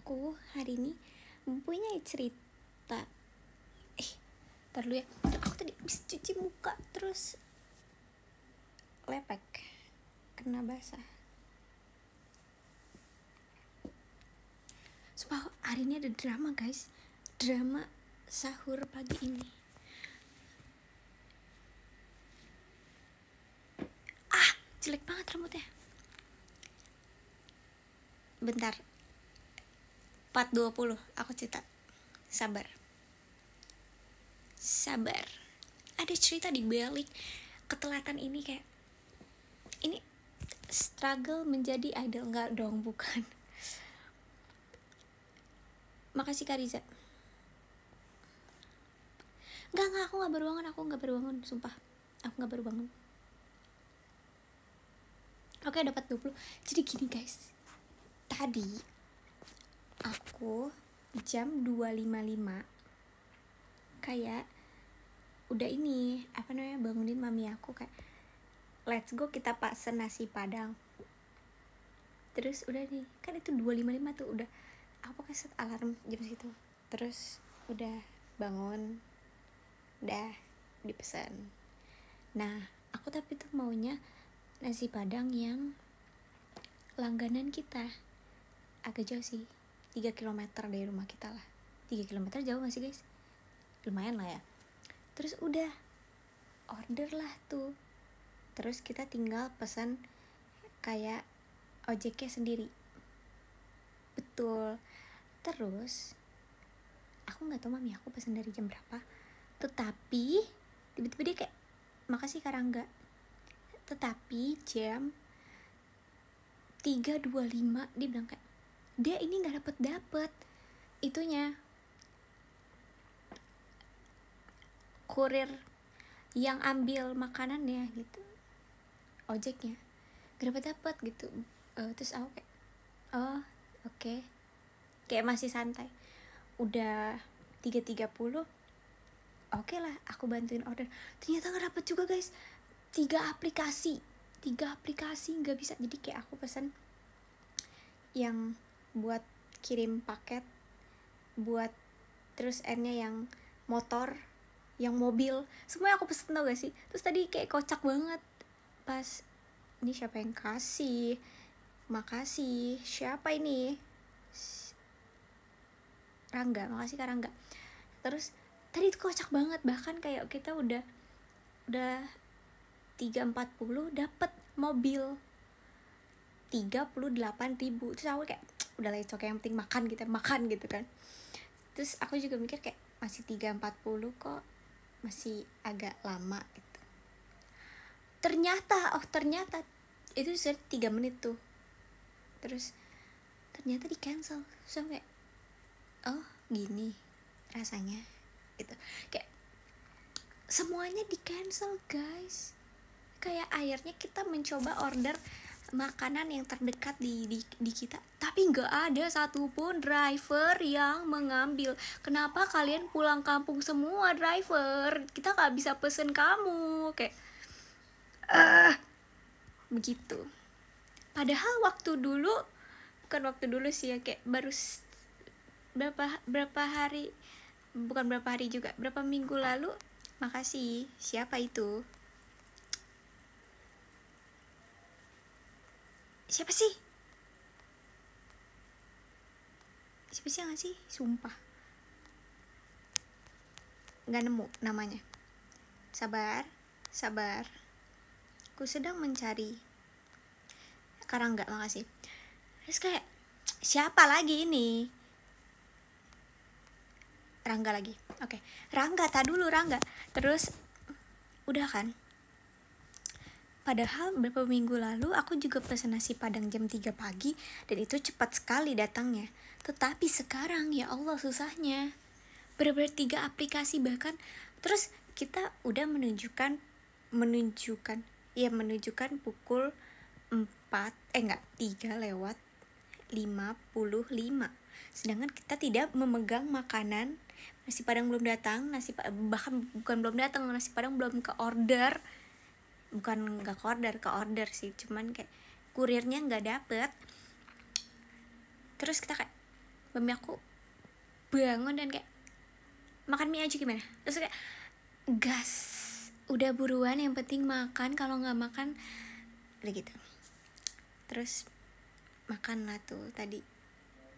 aku hari ini mempunyai cerita. Ntar dulu ya, aku tadi habis cuci muka terus lepek, kena basah. Sumpah hari ini ada drama guys, drama sahur pagi ini. Jelek banget rambutnya. Bentar, 4.20 aku cerita. Sabar. Ada cerita di balik ketelatan ini, kayak ini struggle menjadi idol. Enggak dong, bukan. Makasih Kak Riza. Enggak, aku gak baru bangun, sumpah. Aku gak baru bangun. Oke, dapat 20. Jadi gini guys, tadi aku jam 2.55 kayak udah ini, bangunin mami aku kayak let's go kita pesen nasi padang. Terus udah nih, kan itu 2.55 tuh udah aku pakai set alarm jam situ. Terus udah bangun, udah dipesan. Nah, aku tapi tuh maunya nasi padang yang langganan kita. Agak jauh sih, 3 km dari rumah kita lah. 3 km jauh gak sih guys? Lumayan lah ya. Terus udah order lah tuh. Terus kita tinggal pesan kayak ojeknya sendiri. Betul. Terus aku gak tahu mami aku pesan dari jam berapa, tetapi tiba-tiba dia kayak makasih Karangga. Tetapi jam 3.25 dia bilang kayak dia ini gak dapet itunya, kurir yang ambil makanannya gitu, ojeknya gak dapet gitu. Terus aku kayak oke. Kayak masih santai. Udah 3.30, oke lah aku bantuin order. Ternyata gak dapet juga guys. 3 aplikasi nggak bisa. Jadi kayak aku pesan yang buat kirim paket, buat terus N-nya yang motor, yang mobil, semuanya aku pesen, tau gak sih. Terus tadi kayak kocak banget pas ini siapa yang kasih, makasih siapa ini, Rangga, makasih Kak Rangga. Terus tadi itu kocak banget, bahkan kayak kita udah 3.40 dapet mobil 38.000. Terus aku kayak udah lah itu yang penting makan gitu kan. Terus aku juga mikir kayak masih 3.40 kok, masih agak lama gitu. Ternyata itu sudah 3 menit tuh. Terus ternyata di cancel. Terus aku kayak gini rasanya gitu. Kayak semuanya di cancel guys. Kayak akhirnya kita mencoba order makanan yang terdekat di kita, tapi nggak ada satupun driver yang mengambil. Kenapa kalian pulang kampung semua driver? Kita nggak bisa pesen kamu, kayak begitu. Padahal waktu dulu sih ya, kayak baru berapa hari juga, berapa minggu lalu. Makasih, siapa itu? Siapa sih yang ngasih? Sumpah nggak nemu namanya. Sabar, aku sedang mencari. Karangga, makasih. Terus kayak siapa lagi ini? Rangga lagi. Oke. Rangga, terus udah kan. Padahal beberapa minggu lalu aku juga pesan nasi padang jam 3 pagi dan itu cepat sekali datangnya. Tetapi sekarang ya Allah susahnya. Bener-bener 3 aplikasi bahkan. Terus kita udah menunjukkan pukul 3:55. Sedangkan kita tidak memegang makanan. Nasi padang belum datang, bahkan bukan belum datang, nasi padang belum ke order. Bukan nggak ke order sih, cuman kayak kurirnya nggak dapet. Terus kita kayak mami aku bangun dan kayak makan mie aja gimana, terus kayak gas, udah buruan yang penting makan, kalau nggak makan udah gitu. Terus makan lah tuh tadi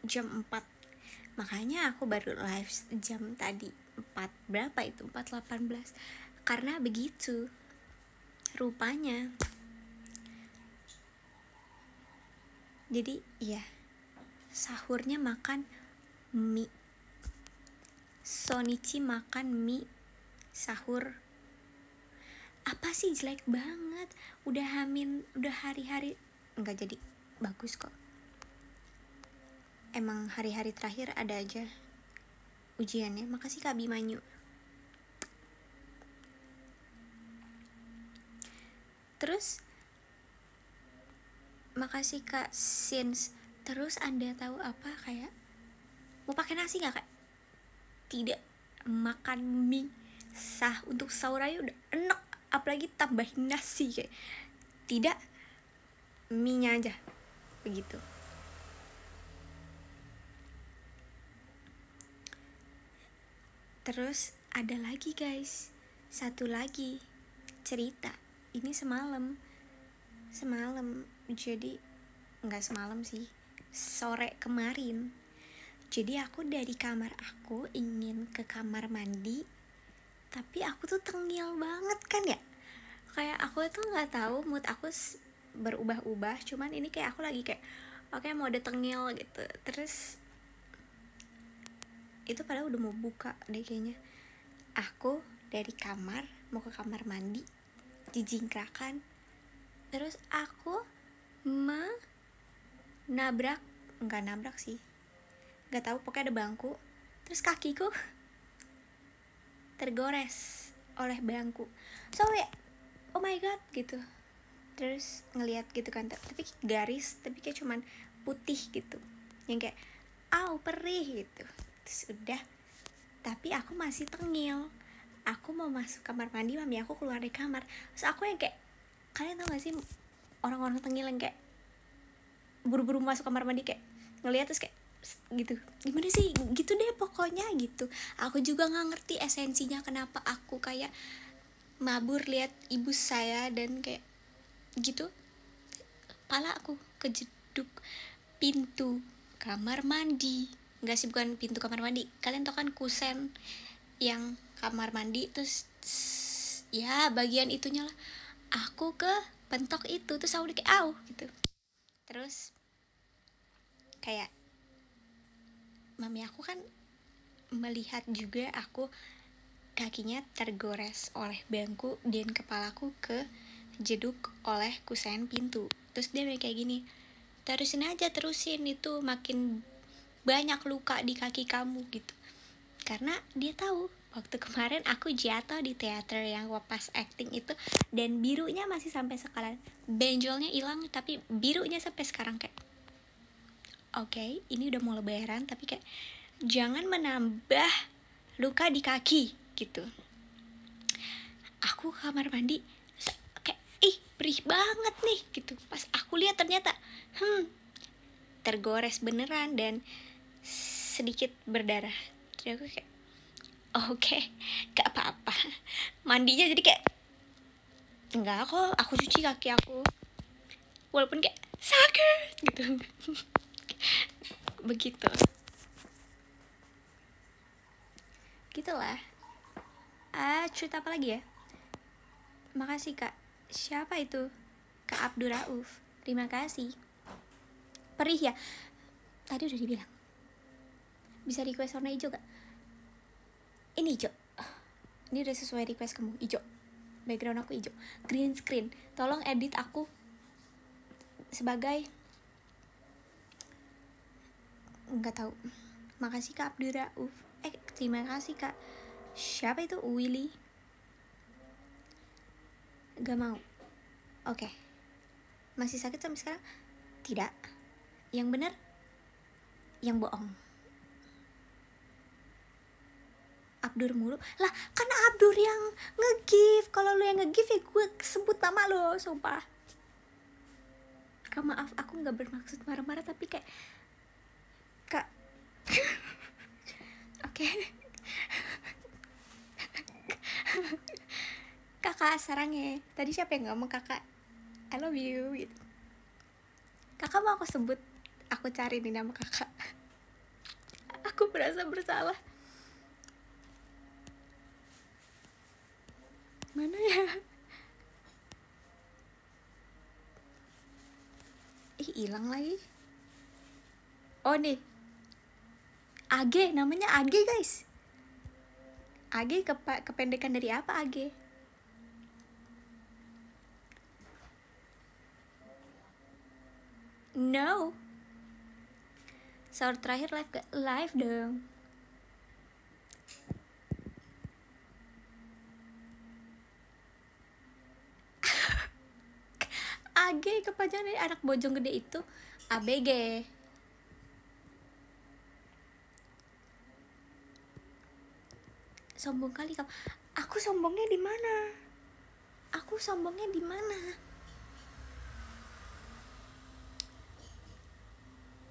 jam 4, makanya aku baru live jam tadi 4 berapa itu, 4.18, karena begitu rupanya. Jadi ya sahurnya makan mie, Shonichi makan mie sahur. Apa sih, jelek banget, udah hari-hari nggak jadi bagus kok. Emang hari-hari terakhir ada aja ujiannya. Makasih Kak Bimanyu. Terus makasih Kak Sins. Terus Anda tahu apa, kayak mau pakai nasi nggak Kak? Tidak, makan mie sah untuk sahur aja udah enak, apalagi tambahin nasi, kayak tidak, mie-nya aja begitu. Terus ada lagi guys, satu lagi cerita. Ini semalam, jadi nggak semalam sih, sore kemarin. Jadi aku dari kamar aku ingin ke kamar mandi, tapi aku tuh tengil banget kan ya, kayak aku tuh nggak tahu, mood aku berubah-ubah. Cuman ini kayak aku lagi kayak oke, mode tengil gitu. Terus itu padahal udah mau buka deh kayaknya. Aku dari kamar mau ke kamar mandi, dijingkrakan. Terus aku nggak nabrak sih, nggak tahu, pokoknya ada bangku. Terus kakiku tergores oleh bangku. So ya, oh my god gitu. Terus ngelihat gitu kan, tapi garis, tapi kayak cuman putih gitu, yang kayak au perih gitu. Terus udah, tapi aku masih tengil. Aku mau masuk kamar mandi, mami aku keluar dari kamar. Terus aku yang kayak, kalian tau gak sih orang-orang tengil yang kayak buru-buru masuk kamar mandi, kayak ngelihat terus kayak gitu, gimana sih gitu deh pokoknya gitu. Aku juga nggak ngerti esensinya kenapa aku kayak mabur lihat ibu saya dan kayak gitu. Pala aku kejeduk pintu kamar mandi. Enggak sih, bukan pintu kamar mandi, kalian tau kan kusen yang kamar mandi, terus ya bagian itunya lah. Aku ke pentok itu, terus aku kayak au gitu. Terus kayak mami aku kan melihat juga aku kakinya tergores oleh bangku dan kepalaku ke jeduk oleh kusen pintu. Terus dia kayak gini, terusin itu, makin banyak luka di kaki kamu gitu. Karena dia tahu waktu kemarin aku jatuh di teater yang pas acting itu, dan birunya masih sampai sekarang. Benjolnya hilang tapi birunya sampai sekarang. Kayak oke, ini udah mau lebaran tapi kayak jangan menambah luka di kaki gitu. Aku ke kamar mandi kayak perih banget nih gitu. Pas aku lihat ternyata tergores beneran dan sedikit berdarah. Jadi aku kayak oke, gak apa-apa. Mandinya jadi kayak enggak kok, aku cuci kaki aku, walaupun kayak sakit gitu. Begitu gitulah. Cerita apa lagi ya? Makasih Kak, siapa itu? Kak Abdur Rauf, terima kasih. Perih ya, tadi udah dibilang. Bisa request warna hijau gak? Ini hijau, ini udah sesuai request kamu, hijau. Background aku hijau, green screen. Tolong edit aku sebagai nggak tahu. Makasih Kak Abdur Rauf. Terima kasih Kak, siapa itu? Willy. Gak mau. Oke. Masih sakit sampai sekarang? Tidak. Yang benar, yang bohong. Abdur mulu lah, kan Abdur yang nge-give. Kalau lu yang nge-give ya gue sebut nama lo, sumpah. Kak maaf, aku nggak bermaksud marah-marah, tapi kayak Kak kakak sarangnya. Tadi siapa yang ngomong kakak I love you gitu. Kakak mau aku sebut, aku cari nih nama kakak. Aku merasa bersalah. Mana ya? Hilang lagi. Oh nih, AG, namanya AG guys. AG kependekan dari apa AG? No. Sahur terakhir live gak? Live dong. AG kepanjangan dari anak bojong gede itu ABG. Sombong kali kamu. Aku sombongnya di mana? Aku sombongnya di mana?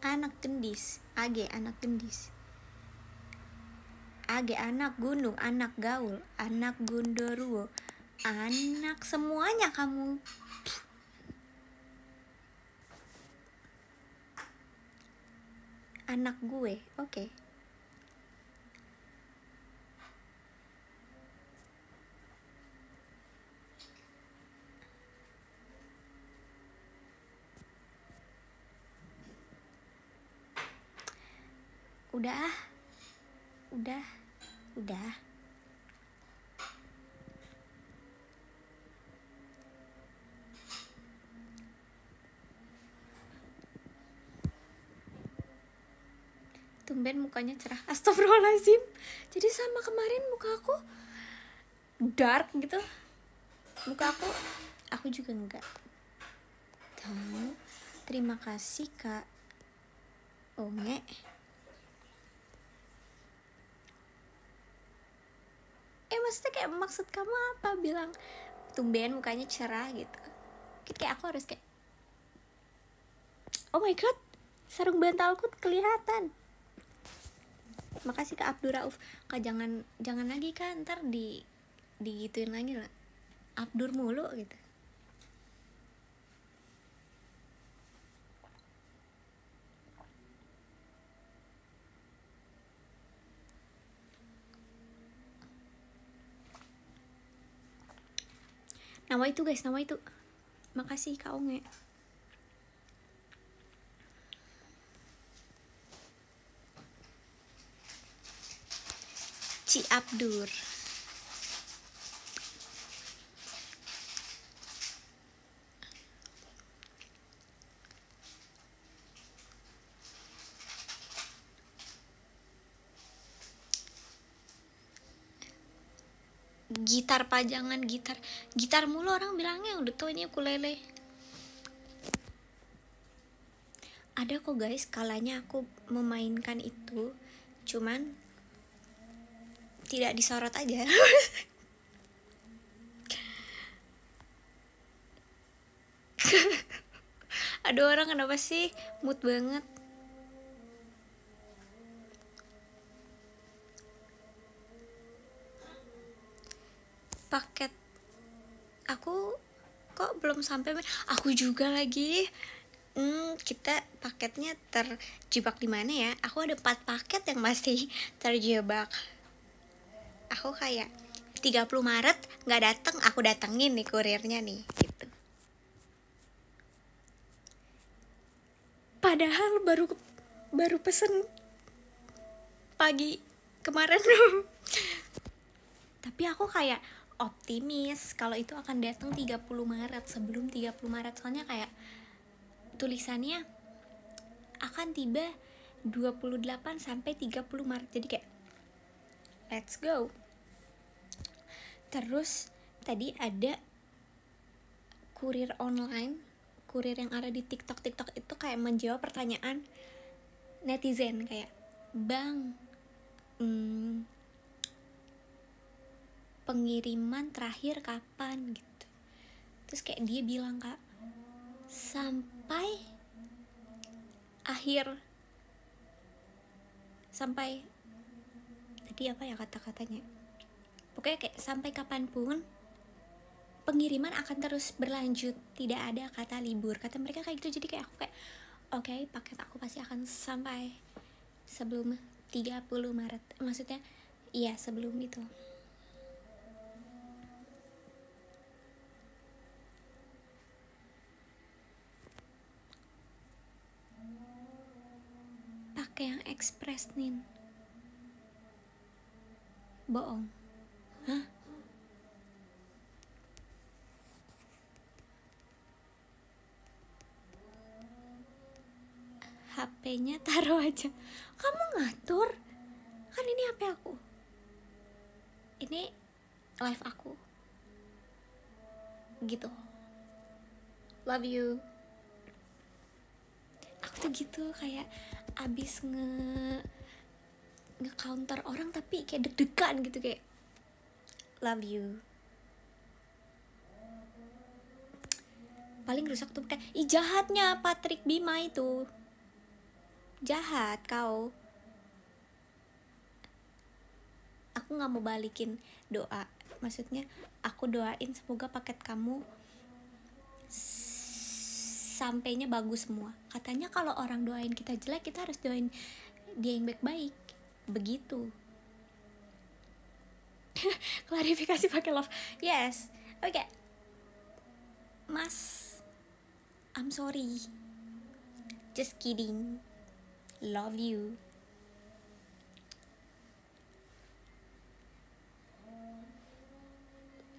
Anak gendis, AG anak gendis. AG anak gunung, anak gaul, anak Gondoruo, anak semuanya kamu. Anak gue, oke. Udah. Tumben mukanya cerah. Astagfirullahaladzim. Jadi sama kemarin muka aku dark gitu. Muka aku juga enggak tahu. Terima kasih Kak Onge. Maksudnya kayak maksud kamu apa bilang tumben mukanya cerah gitu? Kayak aku harus kayak, oh my god, sarung bantalku kelihatan. Makasih Kak Abdur Rauf. Kak jangan lagi kan, ntar digituin lagi lah. Abdur mulu gitu. Nama itu guys, nama itu. Makasih Kak Onge. Ci Abdur. Gitar pajangan, gitar mulu orang bilangnya, udah tau ini ukulele. Ada kok guys kalanya aku memainkan itu, cuman tidak disorot aja. Aduh orang kenapa sih mood banget. Paket aku kok belum sampai. Aku juga lagi. Kita paketnya terjebak di mana ya? Aku ada 4 paket yang masih terjebak. Aku kayak 30 Maret nggak datang, aku datengin nih kurirnya nih gitu. Padahal baru pesen pagi kemarin. Tapi aku kayak optimis kalau itu akan datang 30 Maret, sebelum 30 Maret. Soalnya kayak tulisannya akan tiba 28 sampai 30 Maret. Jadi kayak let's go. Terus tadi ada kurir online, kurir yang ada di TikTok itu kayak menjawab pertanyaan netizen kayak, "Bang, pengiriman terakhir kapan?" gitu. Terus kayak dia bilang, "Kak, sampai tadi apa ya kata-katanya, pokoknya kayak sampai kapanpun pengiriman akan terus berlanjut, tidak ada kata libur, kata mereka kayak gitu. Jadi kayak aku kayak oke, paket aku pasti akan sampai sebelum 30 Maret, maksudnya iya sebelum itu. Pakai yang ekspres nih, bohong. Hah? HP-nya taruh aja. Kamu ngatur? Kan ini HP aku. Ini live aku. Gitu. Love you. Aku tuh gitu kayak abis nge-counter orang tapi kayak deg-degan gitu, kayak love you. Paling rusak tuh kayak jahatnya Patrick Bima itu. Jahat kau. Aku gak mau balikin doa, maksudnya aku doain semoga paket kamu sampainya bagus semua. Katanya kalau orang doain kita jelek, kita harus doain dia yang baik-baik. Begitu. Klarifikasi pakai love. Yes. Oke. Okay. Mas, I'm sorry. Just kidding. Love you.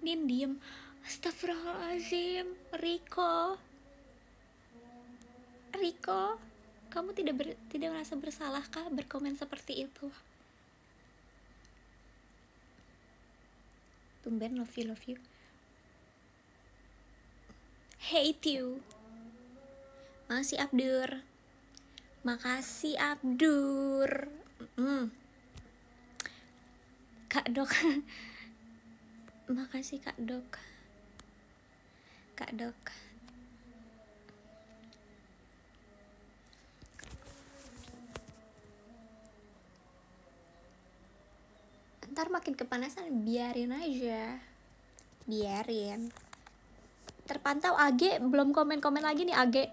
Nin diem. Astagfirullahaladzim. Riko, kamu tidak merasa bersalah kah berkomen seperti itu? Tumben love you. Hate you. Makasih Abdur. Kak Dok. Makasih Kak Dok. Ntar makin kepanasan, biarin aja. Terpantau Age belum komen-komen lagi nih Age.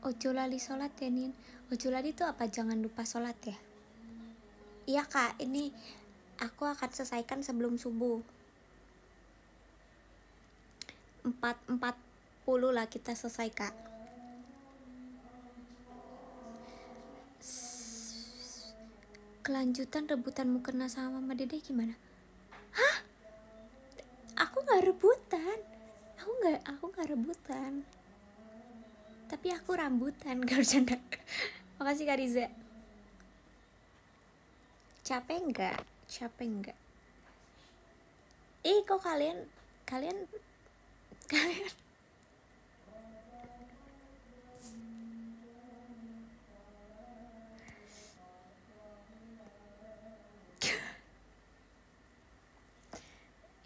Ojo lali sholat ya Nin. Ojo lali itu apa? Jangan lupa sholat ya. Iya Kak, ini aku akan selesaikan sebelum subuh. 4:40 lah kita selesai Kak. Kelanjutan rebutan mukena sama Mama Dede gimana? Hah? Aku gak rebutan. Aku gak rebutan. Tapi aku rambutan, gak bercanda. Makasih Kak Riza. Capek enggak? Kok kalian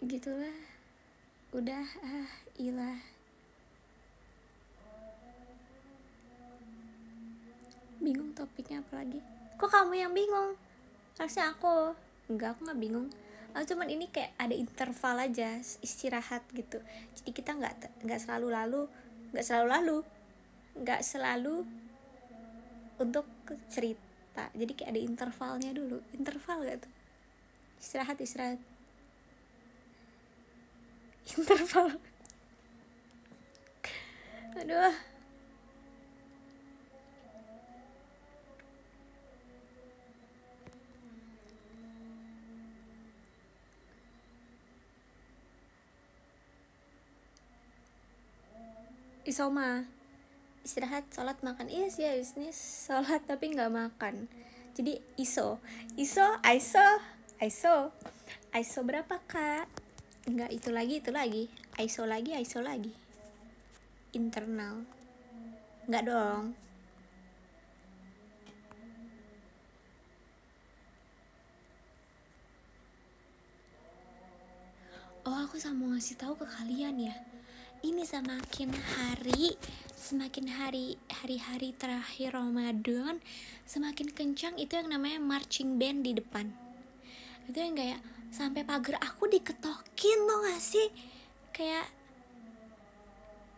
gitulah. Udah ilah. Bingung topiknya apa lagi? Kok kamu yang bingung? Harusnya aku. Enggak, aku gak bingung. Cuman ini kayak ada interval aja, istirahat gitu. Jadi kita nggak selalu untuk cerita. Jadi kayak ada intervalnya dulu. Interval gak tuh? Istirahat. Interval. Aduh. Isoma, istirahat, sholat, makan. Iya sih, ini sholat tapi nggak makan. Jadi ISO berapa Kak? Enggak, itu lagi. ISO lagi. Internal. Enggak dong. Oh, aku sama ngasih tahu ke kalian ya. ini semakin hari terakhir Ramadan, semakin kencang itu yang namanya marching band di depan. Itu yang kayak sampai pagar aku diketokin, tau gak sih? Kayak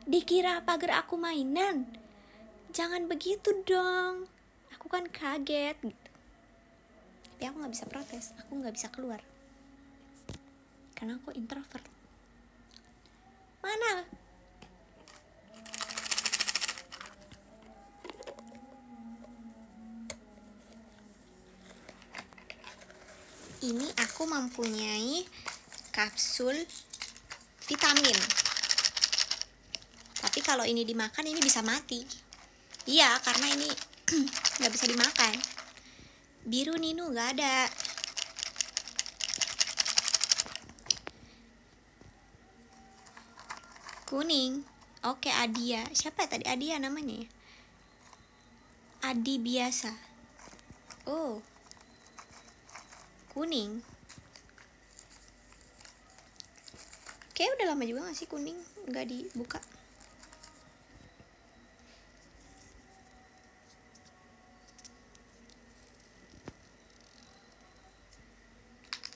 dikira pagar aku mainan. Jangan begitu dong. Aku kan kaget gitu. Tapi aku gak bisa protes, aku gak bisa keluar karena aku introvert. Mana? Ini aku mempunyai kapsul vitamin. Tapi kalau ini dimakan ini bisa mati. Iya, karena ini gak bisa dimakan. Biru Ninu gak ada. Kuning. Oke, Adia. Siapa ya tadi Adia namanya ya? Adi biasa. Oh. Kuning. Kayak udah lama juga gak sih kuning gak dibuka.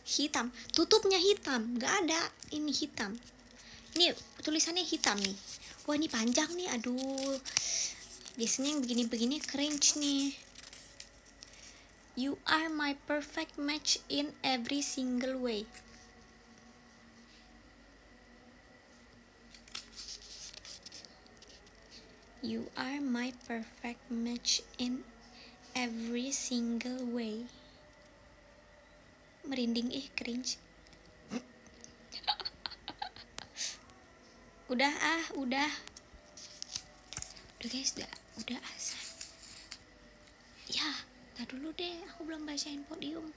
Hitam. Tutupnya hitam. Gak ada. Ini hitam. Ini tulisannya hitam nih. Wah, ini panjang nih. Aduh. Biasanya yang begini-begini cringe nih. You are my perfect match in every single way. You are my perfect match in every single way. Merinding, cringe. Udah guys, udah azan. Ya, tar dulu deh, aku belum bacain podium.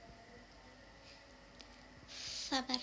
Sabar.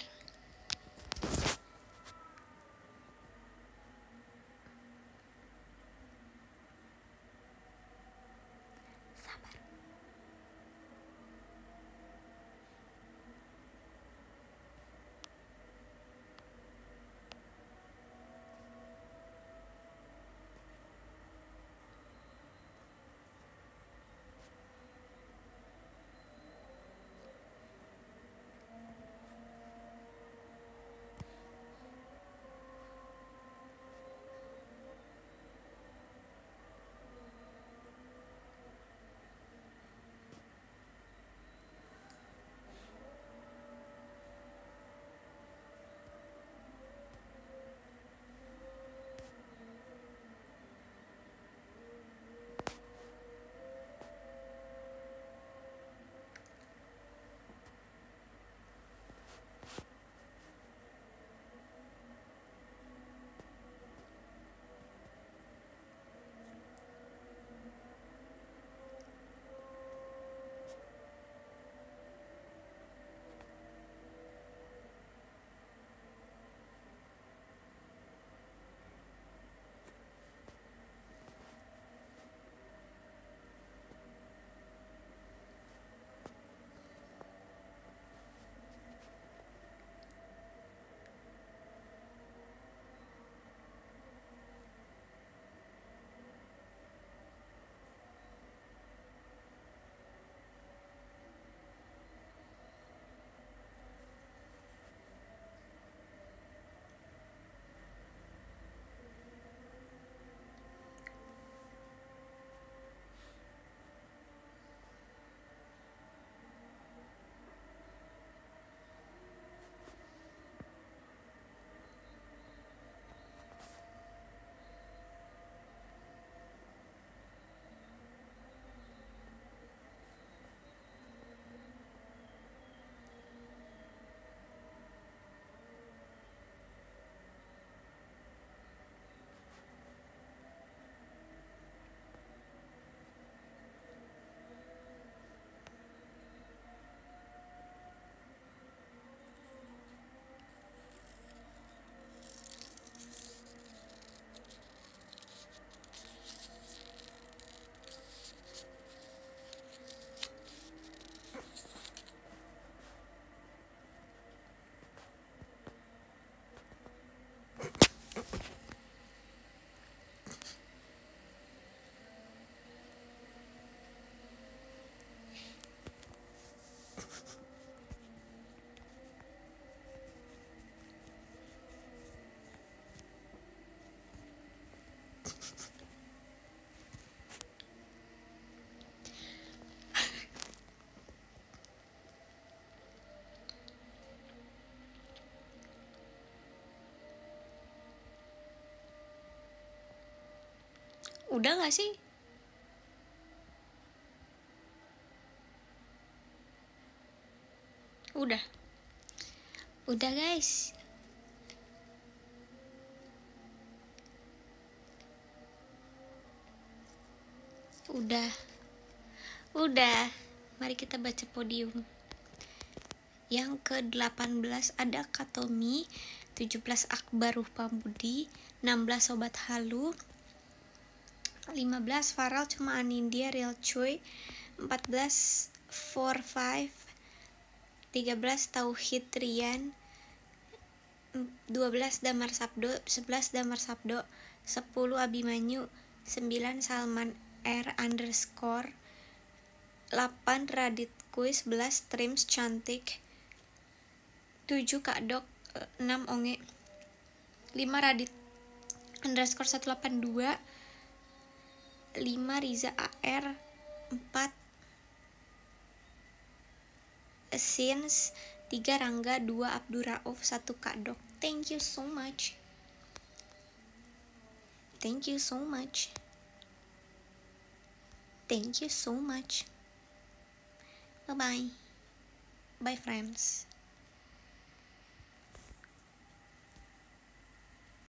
Udah gak sih? Udah guys. Udah. Mari kita baca podium. Yang ke-18 ada Katomi, 17 Akbar Pambudi, 16 Sobat Halu, 15 Farel Cuma Anindya Real Cuy, 14 45, 13 Tauhid Rian, 12 Damar Sabdo, 11 Damar Sabdo, 10 Abimanyu, 9 Salman R _ 8 Radit Kuy, 11 Trims Cantik, 7 Kak Dok, 6 Onge, 5 Radit _ 182, 5 Riza AR, 4 Sins, 3 Rangga, 2 Abdurrauf, 1 Kak Dok. Thank you so much. Thank you so much. Thank you so much. Bye bye. Bye friends.